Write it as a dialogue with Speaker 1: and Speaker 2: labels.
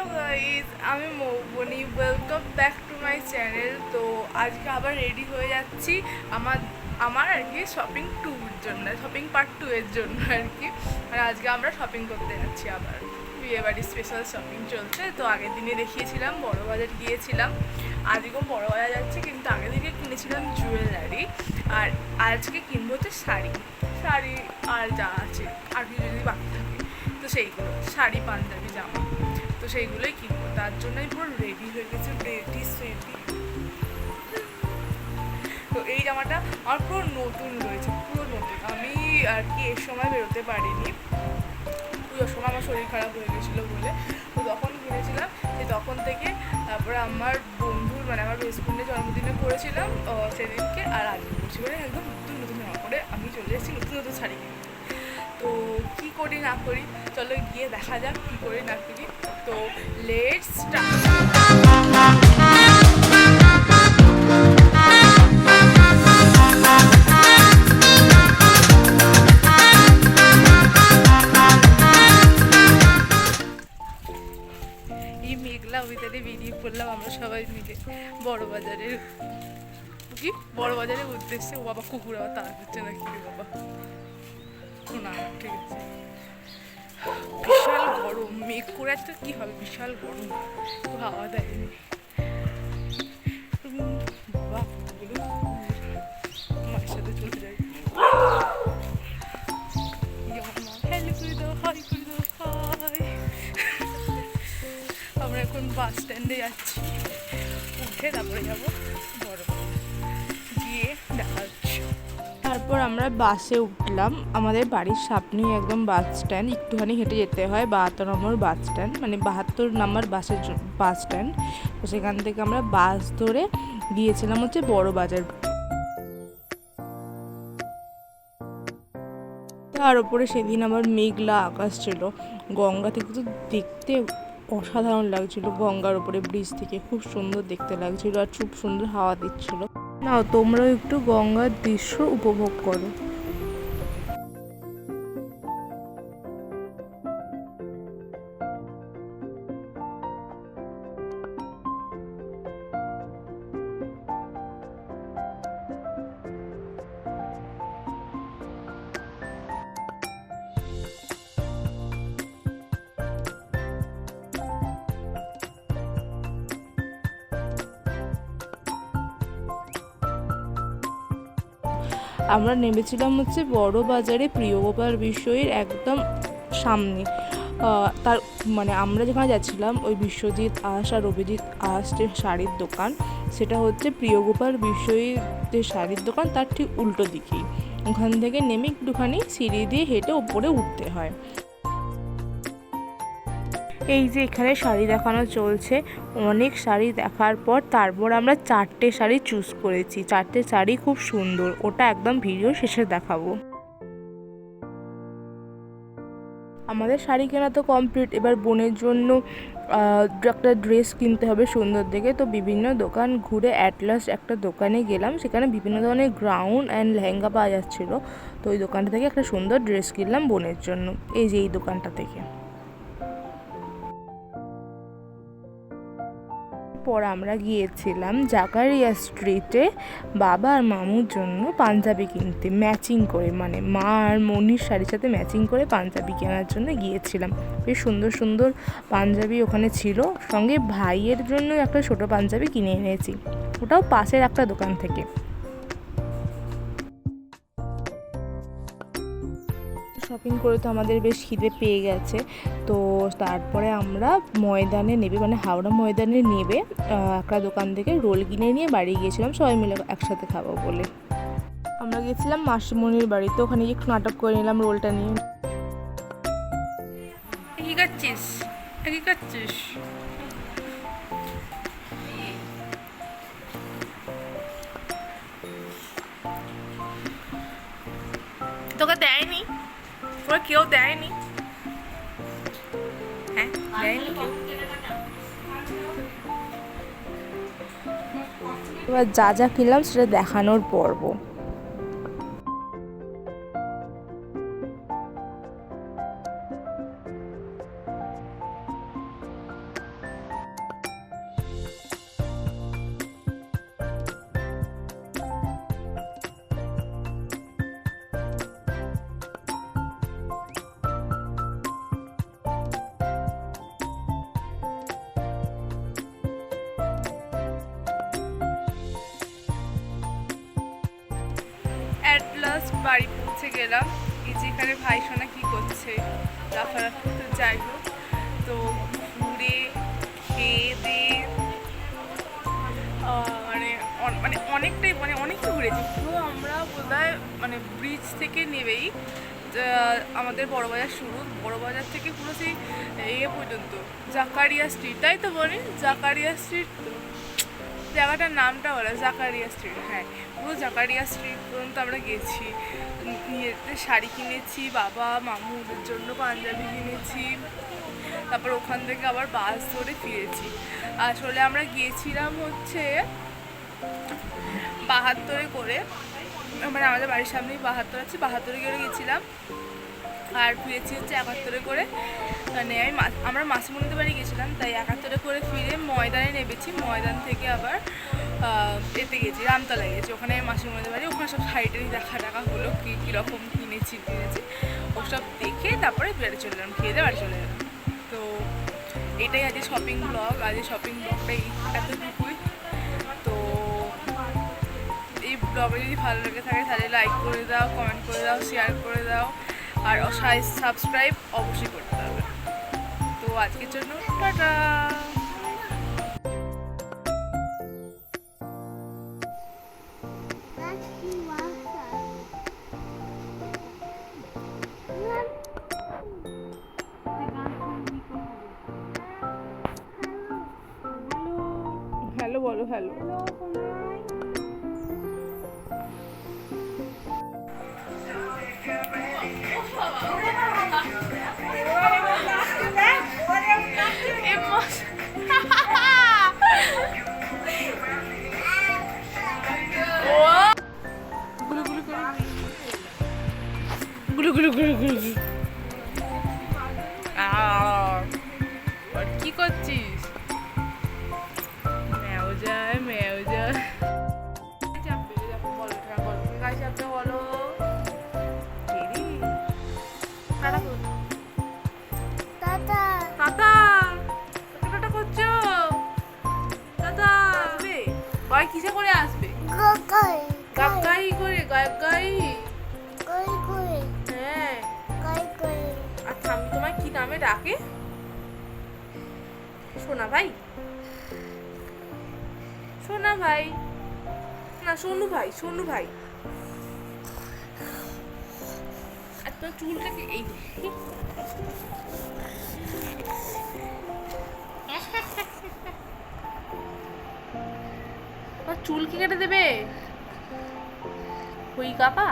Speaker 1: Hello guys, আমি Moubani. Welcome back to my channel. তো আজকে আবার রেডি হয়ে যাচ্ছি আমার আমার আর কি শপিং ট্যুর জন্য, শপিং পার্ট 2 এর জন্য আর কি। আর আজকে আমরা শপিং করতে যাচ্ছি আবার। বিয়েবাড়ির স্পেশাল শপিং চলছে। তো আগের দিনে দেখিয়েছিলাম বড়বাজার গিয়েছিলাম, আজকেও বড়বাজার যাচ্ছে, কিন্তু আগের দিকে কিনেছিলাম জুয়েলারি। আর আজকে কিনবো হচ্ছে শাড়ি শাড়ি আর যা আছে আর কি যদি বাকি থাকে, তো সেইগুলো শাড়ি পাঞ্জাবি জামা, তো সেইগুলোই কিনবো। তার জন্যই পুরো রেডি হয়ে গেছে, রেডি সেডি। তো এই জামাটা আমার পুরো নতুন রয়েছে, পুরো নতুন। আমি আর কি এর সময় বেরোতে পারিনি, পুজোর সময় আমার শরীর খারাপ হয়ে গেছিলো বলে, তো তখন কিনেছিলাম। যে তখন থেকে তারপরে আমার বন্ধুর মানে আমার বেস্ট ফ্রেন্ডের জন্মদিনে পরেছিলাম সেদিনকে, আর আজকে পড়ছি বলে একদম নতুন নতুন জামা পরে আমি চলে এসেছি নতুন নতুন শাড়ি কিনতে। তো কী করি না করি চলো গিয়ে দেখা যাক কী করি না করি। তো লেটস স্টার্ট। এই মেঘলা ওইটাতে বেরিয়ে পড়লাম আমরা সবাই মিলে বড়বাজারের বড়বাজারের উদ্দেশ্যে। ও বাবা, কুকুর আবার তাড়া করছে নাকি রে বাবা? না ঠিক আছে। বিশাল গরম, মেঘ করে আজকে কী হবে, বিশাল গরম, হাওয়া দেয়নি বাবা। কুকুরগুলো মায়ের সাথে চলে যায়। হ্যালো করে দাও, হাই করে দাও, হাই। আমরা এখন বাস স্ট্যান্ডে যাচ্ছি, উঠে তারপরে যাবো বড়, গিয়ে দেখা হচ্ছে। তারপর আমরা বাসে উঠলাম। আমাদের বাড়ির সামনেই একদম বাস স্ট্যান্ড, একটুখানি হেঁটে যেতে হয়। 72 নম্বর বাস স্ট্যান্ড, মানে 72 নম্বর বাস স্ট্যান্ড। তো সেখান থেকে আমরা বাস ধরে গিয়েছিলাম হচ্ছে বড়বাজার। তার উপরে সেদিন আমার মেঘলা আকাশ ছিল, গঙ্গা থেকে তো দেখতে অসাধারণ লাগছিল। গঙ্গার উপরে ব্রিজ থেকে খুব সুন্দর দেখতে লাগছিল, আর খুব সুন্দর হাওয়া দিচ্ছিল। নাও তোমরাও একটু গঙ্গার দৃশ্য উপভোগ করো। আমরা নেমেছিলাম হচ্ছে বড়বাজারে প্রিয়গোপাল বিশ্বজিৎ একদম সামনে। তার মানে আমরা যেখানে যাচ্ছিলাম ওই বিশ্বজিৎ আস আর অভিজিৎ আস যে শাড়ির দোকান, সেটা হচ্ছে প্রিয়গোপাল বিশ্বজিতের শাড়ির দোকান, তার ঠিক উল্টো দিকেই। ওখান থেকে নেমে একটুখানি সিঁড়ি দিয়ে হেঁটে ওপরে উঠতে হয়। এই যে এখানে শাড়ি দেখানো চলছে, অনেক শাড়ি দেখার পর তারপর আমরা 4টে শাড়ি চুজ করেছি। 4টে শাড়ি খুব সুন্দর, ওটা একদম ভিডিও শেষে দেখাবো। আমাদের শাড়ি কেনা তো কমপ্লিট, এবার বোনের জন্য একটা ড্রেস কিনতে হবে সুন্দর দেখে। তো বিভিন্ন দোকান ঘুরে অ্যাট লাস্ট একটা দোকানে গেলাম, সেখানে বিভিন্ন ধরনের গাউন অ্যান্ড লেহেঙ্গা পাওয়া যাচ্ছিলো। তো ওই দোকানটা থেকে একটা সুন্দর ড্রেস কিনলাম বোনের জন্য, এই যে এই দোকানটা থেকে। পর আমরা গিয়েছিলাম জাকারিয়া স্ট্রিটে বাবা আর মামুর জন্য পাঞ্জাবি কিনতে, ম্যাচিং করে, মানে মা আর মনির শাড়ির সাথে ম্যাচিং করে পাঞ্জাবি কেনার জন্য গিয়েছিলাম। বেশ সুন্দর সুন্দর পাঞ্জাবি ওখানে ছিল, সঙ্গে ভাইয়ের জন্য একটা ছোটো পাঞ্জাবি কিনে এনেছি, ওটাও পাশের একটা দোকান থেকে। শপিং করে তো আমাদের বেশ খিদে পেয়ে গেছে। তো তারপরে আমরা ময়দানে নেবে, মানে হাওড়া ময়দানে নেবে একটা দোকান থেকে রোল কিনে নিয়ে বাড়ি গিয়েছিলাম সবাই মিলে একসাথে খাবো বলে। আমরা গেছিলাম মাসিমণির বাড়িতে, ওখানে একটু নাটক করে নিলাম রোলটা নিয়ে। কি করছিস কি করছিস? তোকে দেয়নি, তোকে কেউ দেয়নি? হ্যাঁ দেয়নি কেউ। এবার যা যা কিনলাম সেটা দেখানোর পর্ব। কাছে গেলাম। এই যে এখানে ভাই সোনা কী করছে, লাফালাফি, তো যাই হোক, তো ঘুরে খেয়ে দিয়ে মানে মানে অনেকটাই মানে অনেকটা ঘুরেছি পুরো আমরা বোধহয় মানে ব্রিজ থেকে নেবেই আমাদের বড়বাজার শুরু, বড়বাজার থেকে পুরো সেই পর্যন্ত জাকারিয়া স্ট্রিট, তাই তো বলি জাকারিয়া স্ট্রিট, তো জায়গাটার নামটা বলা জাকারিয়া স্ট্রিট, হ্যাঁ পুরো জাকারিয়া স্ট্রিট পর্যন্ত আমরা গেছি। নিজেদের শাড়ি কিনেছি, বাবা মামুদের জন্য পাঞ্জাবি কিনেছি, তারপর ওখান থেকে আবার বাস ধরে ফিরেছি। আসলে আমরা গিয়েছিলাম হচ্ছে 72 করে, মানে আমাদের বাড়ির সামনেই 72 আছে, 72 করে গেছিলাম আর ফিরেছি হচ্ছে 71 করে। মানে আমরা মাসিমণিদের বাড়ি গেছিলাম, তাই 71 করে ফিরে ময়দানে নেমেছি, ময়দান থেকে আবার এতে গেছি রামতলায় গেছি, ওখানে মাসিমণিদের বাড়ি, ওখানে সব সাইডেরই দেখা হলো কীরকম কিনেছি ওসব দেখে তারপরে বাড়ি চলে এলাম, খেয়ে দিয়ে বাড়ি চলে এলাম। তো এটাই আজকে শপিং ব্লগ, আজকে শপিং ব্লগটা এতটুকুই। তো এই ব্লগে যদি ভালো লেগে থাকে তাহলে লাইক করে দাও, কমেন্ট করে দাও, শেয়ার করে দাও, আর সাবস্ক্রাইব অবশ্যই করতে হবে। তো আজকের জন্য টাটা। হ্যালো বলো, হ্যালো। কি করছিস? ম্যাও যায় ম্যাও যায়, বলো চাপবে বলো, টাটা টাটা টাটা করছো, টাটা আসবে ভাই, কিসে করে আসবে? গাই করে গাই, হ্যাঁ। আচ্ছা আমি তোমায় কি নামে ডাকে? সোনা ভাই, সোনা ভাই না সোনু ভাই, সোনু ভাই। আর তোমার চুলটাকে এই চুল কি কেটে দেবে? হই কাপা